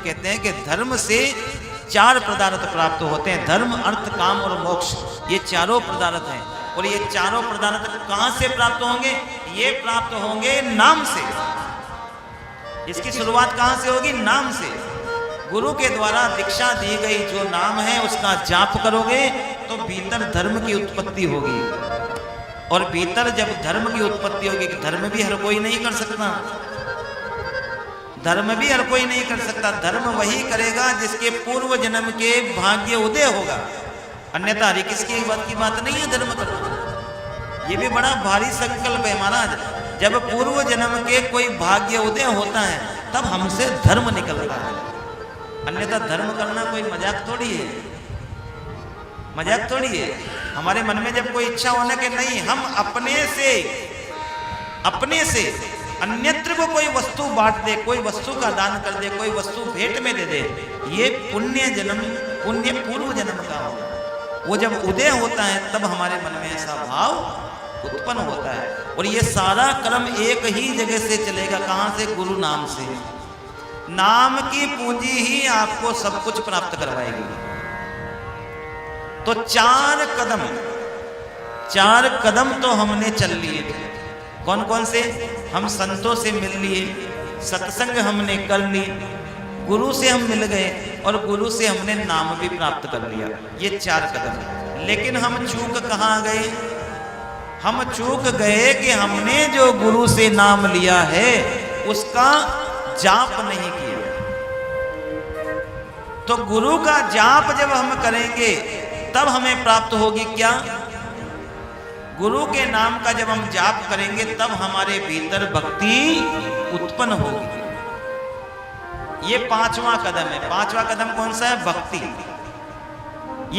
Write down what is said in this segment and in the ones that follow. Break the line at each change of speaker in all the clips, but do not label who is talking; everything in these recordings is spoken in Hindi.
कहते हैं कि धर्म से 4 पदार्थ प्राप्त होते हैं। धर्म, अर्थ, काम और मोक्ष, ये चारों पदार्थ हैं। और ये चारों पदार्थ कहां से प्राप्त होंगे? ये प्राप्त होंगे नाम से। इसकी शुरुआत कहां से होगी? नाम से। गुरु के द्वारा दीक्षा दी गई जो नाम है उसका जाप करोगे तो भीतर धर्म की उत्पत्ति होगी। और भीतर जब धर्म की उत्पत्ति होगी, धर्म भी हर कोई नहीं कर सकता, धर्म भी हर कोई नहीं कर सकता। धर्म वही करेगा जिसके पूर्व जन्म के भाग्य उदय होगा, अन्यथा हरि किसकी बात नहीं है धर्म करना। ये भी बड़ा भारी संकल्प है महाराज। जब पूर्व जन्म के कोई भाग्य उदय होता है तब हमसे धर्म निकलता है, अन्यथा धर्म करना कोई मजाक थोड़ी है, मजाक थोड़ी है। हमारे मन में जब कोई इच्छा होने के नहीं, हम अपने से अन्यत्र को कोई वस्तु बांट दे, कोई वस्तु का दान कर दे, कोई वस्तु भेंट में दे दे, ये पुण्य पूर्व जन्म का होगा। वो जब उदय होता है तब हमारे मन में ऐसा भाव उत्पन्न होता है। और ये सारा कर्म एक ही जगह से चलेगा, कहां से? गुरु नाम से। नाम की पूंजी ही आपको सब कुछ प्राप्त करवाएगी। तो 4 कदम तो हमने चल लिए थे। कौन कौन से? हम संतों से मिल लिए, सत्संग हमने कर ली, गुरु से हम मिल गए और गुरु से हमने नाम भी प्राप्त कर लिया। ये 4 कदम। लेकिन हम चूक कहाँ गए? हम चूक गए कि हमने जो गुरु से नाम लिया है उसका जाप नहीं किया। तो गुरु का जाप जब हम करेंगे तब हमें प्राप्त होगी क्या? गुरु के नाम का जब हम जाप करेंगे तब हमारे भीतर भक्ति उत्पन्न होगी। ये 5वां कदम है। 5वां कदम कौन सा है? भक्ति।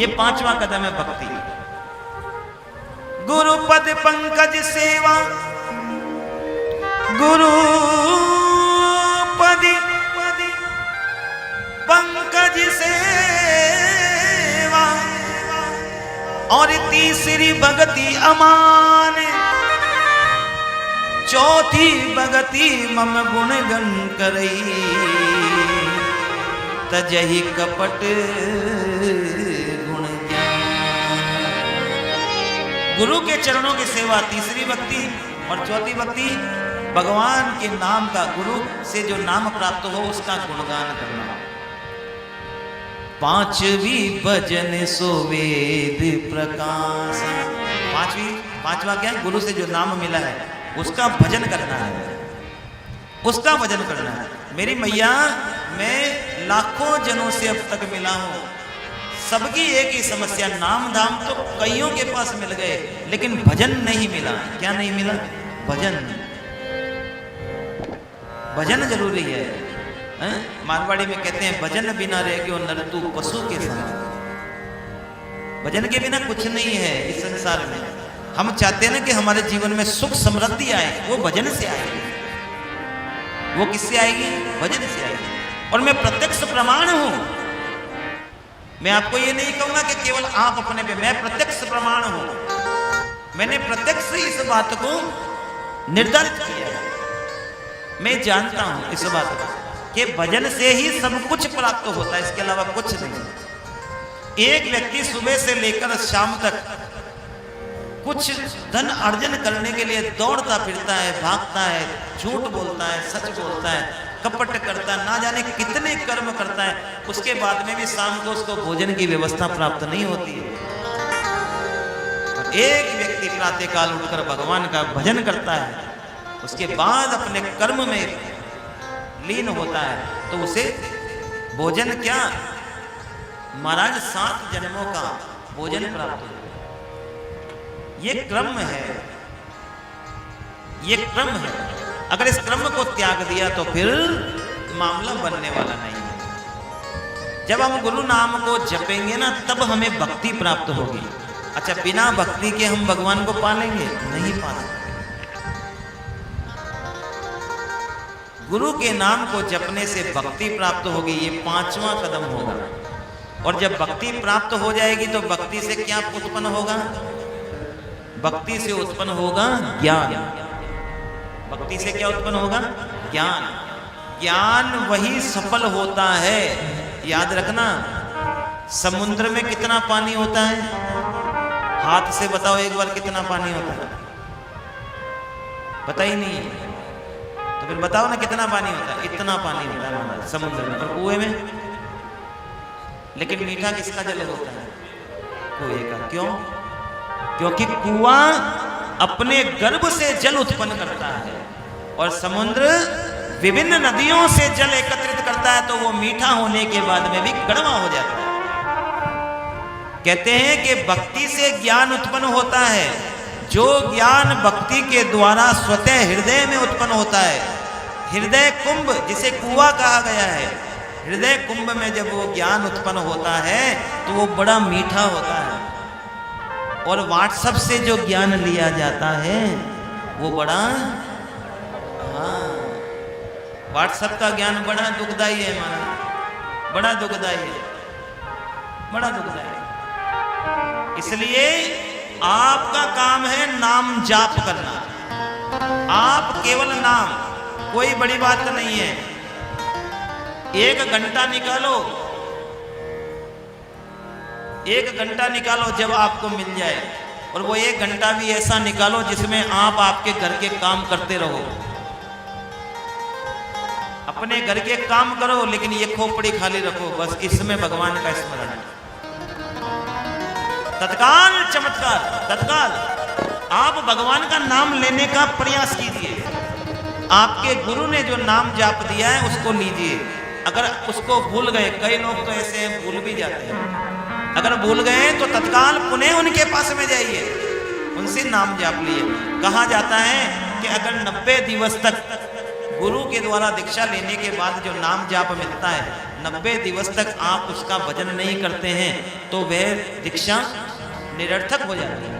ये 5वां कदम है भक्ति। गुरु पद पंकज सेवा, गुरु पद पंकज सेवा, और तीसरी भगति अमान, चौथी भगति मम गुण गण करई, तजहि कपट गुण ज्ञान। गुरु के चरणों की सेवा, तीसरी भक्ति, और चौथी भक्ति भगवान के नाम का, गुरु से जो नाम प्राप्त हो उसका गुणगान करना। 5वीं भजन सो वेद प्रकाश। 5वां क्या है? गुरु से जो नाम मिला है उसका भजन करना है, उसका भजन करना है। मेरी मैया, मैं लाखों जनों से अब तक मिला हूं, सबकी एक ही समस्या, नाम धाम तो कईयों के पास मिल गए लेकिन भजन नहीं मिला। क्या नहीं मिला? भजन। भजन जरूरी है। मारवाड़ी में कहते हैं भजन बिना रह गयो नरतू पशु के समान। भजन के बिना कुछ नहीं है इस संसार में। हम चाहते हैं ना कि हमारे जीवन में सुख समृद्धि आए, वो भजन से आएगी। वो किससे आएगी? भजन से आएगी। और मैं प्रत्यक्ष प्रमाण हूं। मैं आपको ये नहीं कहूंगा कि केवल आप अपने पे, मैं प्रत्यक्ष प्रमाण हूं। मैंने प्रत्यक्ष इस बात को निर्धारित किया है। मैं जानता हूं इस बात को कि भजन से ही सब कुछ प्राप्त होता है, इसके अलावा कुछ नहीं। एक व्यक्ति सुबह से लेकर शाम तक कुछ धन अर्जन करने के लिए दौड़ता फिरता है, भागता है, झूठ बोलता है, सच बोलता है, कपट करता है, ना जाने कितने कर्म करता है, उसके बाद में भी शाम को उसको भोजन की व्यवस्था प्राप्त नहीं होती है। एक व्यक्ति प्रातःकाल उठकर भगवान का भजन करता है, उसके बाद अपने कर्म में लीन होता है, तो उसे भोजन क्या, महाराज 7 जन्मों का भोजन प्राप्त होता है। ये क्रम है, ये क्रम है। अगर इस क्रम को त्याग दिया तो फिर मामला बनने वाला नहीं है। जब हम गुरु नाम को जपेंगे ना तब हमें भक्ति प्राप्त होगी। अच्छा, बिना भक्ति के हम भगवान को पालेंगे? नहीं पा सकते। गुरु के नाम को जपने से भक्ति प्राप्त होगी, ये 5वां कदम होगा। और जब भक्ति प्राप्त हो जाएगी तो भक्ति से क्या उत्पन्न होगा? भक्ति से उत्पन्न होगा ज्ञान। भक्ति से क्या उत्पन्न होगा? ज्ञान। ज्ञान वही सफल होता है। याद रखना, समुद्र में कितना पानी होता है? हाथ से बताओ एक बार कितना पानी होता है? पता ही नहीं है तो फिर बताओ ना कितना पानी होता है? इतना पानी होता है हमारा समुद्र में। और कुएं में? लेकिन मीठा किसका जल होता है? कुएं का। क्यों? क्योंकि कुआं अपने गर्भ से जल उत्पन्न करता है और समुद्र विभिन्न नदियों से जल एकत्रित करता है, तो वो मीठा होने के बाद में भी कड़वा हो जाता है। कहते हैं कि भक्ति से ज्ञान उत्पन्न होता है। जो ज्ञान भक्ति के द्वारा स्वतः हृदय में उत्पन्न होता है, हृदय कुंभ जिसे कुआं कहा गया है, हृदय कुंभ में जब वो ज्ञान उत्पन्न होता है तो वो बड़ा मीठा होता है। और व्हाट्सएप से जो ज्ञान लिया जाता है वो बड़ा, व्हाट्सएप का ज्ञान बड़ा दुखदाई है हमारा, बड़ा दुखदाई है, बड़ा दुखदाई है। इसलिए आपका काम है नाम जाप करना। आप केवल नाम, कोई बड़ी बात नहीं है। 1 घंटा निकालो, 1 घंटा निकालो जब आपको मिल जाए, और वो 1 घंटा भी ऐसा निकालो जिसमें आप आपके घर के काम करते रहो। अपने घर के काम करो लेकिन ये खोपड़ी खाली रखो, बस इसमें भगवान का स्मरण है। तत्काल चमत्कार, तत्काल आप भगवान का नाम लेने का प्रयास कीजिए। आपके गुरु ने जो नाम जाप दिया है उसको लीजिए। अगर उसको भूल गए, कई लोग तो ऐसे हैं भूल भी जाते हैं, अगर भूल गए तो तत्काल पुनः उनके पास में जाइए, उनसे नाम जाप लिए। कहा जाता है कि अगर 90 दिवस तक गुरु के द्वारा दीक्षा लेने के बाद जो नाम जाप मिलता है, 90 दिवस तक आप उसका भजन नहीं करते हैं तो वह दीक्षा निरर्थक हो जाती है।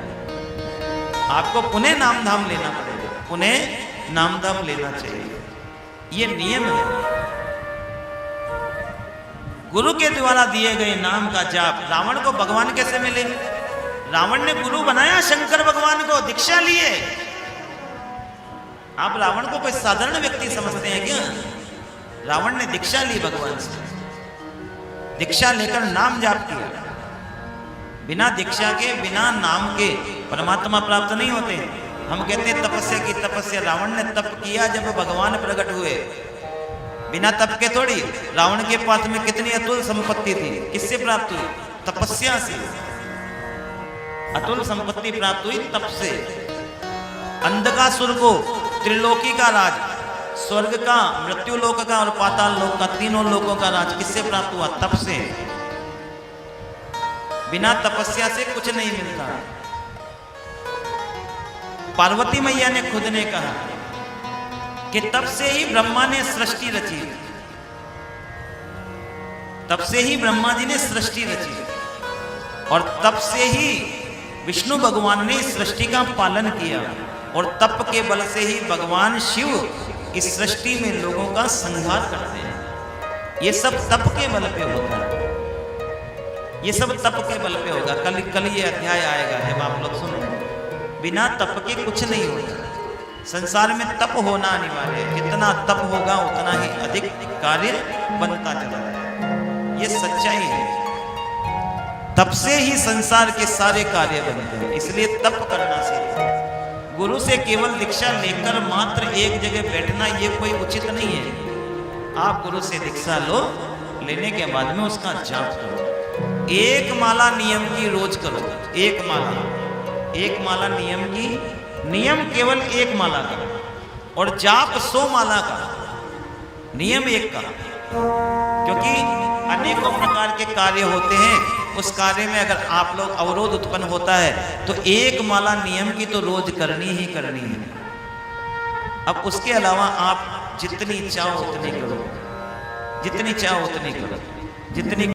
आपको पुनः नाम धाम लेना पड़ेगा, पुनः नाम धाम लेना चाहिए, ये नियम है। गुरु के द्वारा दिए गए नाम का जाप, रावण को भगवान कैसे मिले? रावण ने गुरु बनाया शंकर भगवान को, दीक्षा लिए। आप रावण को कोई साधारण व्यक्ति समझते हैं क्या? रावण ने दीक्षा ली भगवान से, दीक्षा लेकर नाम जाप किया। बिना दीक्षा के, बिना नाम के परमात्मा प्राप्त नहीं होते। हम कहते हैं तपस्या की तपस्या, रावण ने तप किया जब भगवान प्रकट हुए, बिना तप के थोड़ी। रावण के पास में कितनी अतुल संपत्ति थी, किससे प्राप्त हुई? तपस्या से। अतुल संपत्ति प्राप्त हुई तप से। अंधकासुर को त्रिलोकी का राज, स्वर्ग का, मृत्यु लोक का और पाताल लोक का, तीनों लोकों का राज किससे प्राप्त हुआ? तप से। बिना तपस्या से कुछ नहीं मिलता। पार्वती मैया ने खुद ने कहा कि तब से ही ब्रह्मा ने सृष्टि रची, तब से ही ब्रह्मा जी ने सृष्टि रची, और तब से ही विष्णु भगवान ने सृष्टि का पालन किया, और तप के बल से ही भगवान शिव इस सृष्टि में लोगों का संहार करते हैं। ये सब तप के बल पे होता है, ये सब तप के बल पे होगा। कल ये अध्याय आएगा जब आप लोग सुनेंगे। बिना तप के कुछ नहीं होता। संसार में तप होना अनिवार्य है। जितना तप होगा उतना ही अधिक कार्य बनता चला जाएगा। ये सच्चाई है। तप से ही संसार के सारे कार्य बनते हैं, इसलिए तप करना सीखो। गुरु से केवल दीक्षा लेकर मात्र एक जगह बैठना ये कोई उचित नहीं है। आप गुरु से दीक्षा लो, लेने के बाद में उसका जाप करो। एक माला नियम की रोज करो, एक माला नियम की, नियम केवल 1 माला का, और जाप 100 माला का, नियम 1 का। क्योंकि अनेकों प्रकार के कार्य होते हैं, उस कार्य में अगर आप लोग अवरोध उत्पन्न होता है तो 1 माला नियम की तो रोज करनी ही करनी है। अब उसके अलावा आप जितनी चाहो उतनी करो, जितनी चाहो उतनी करो, जितनी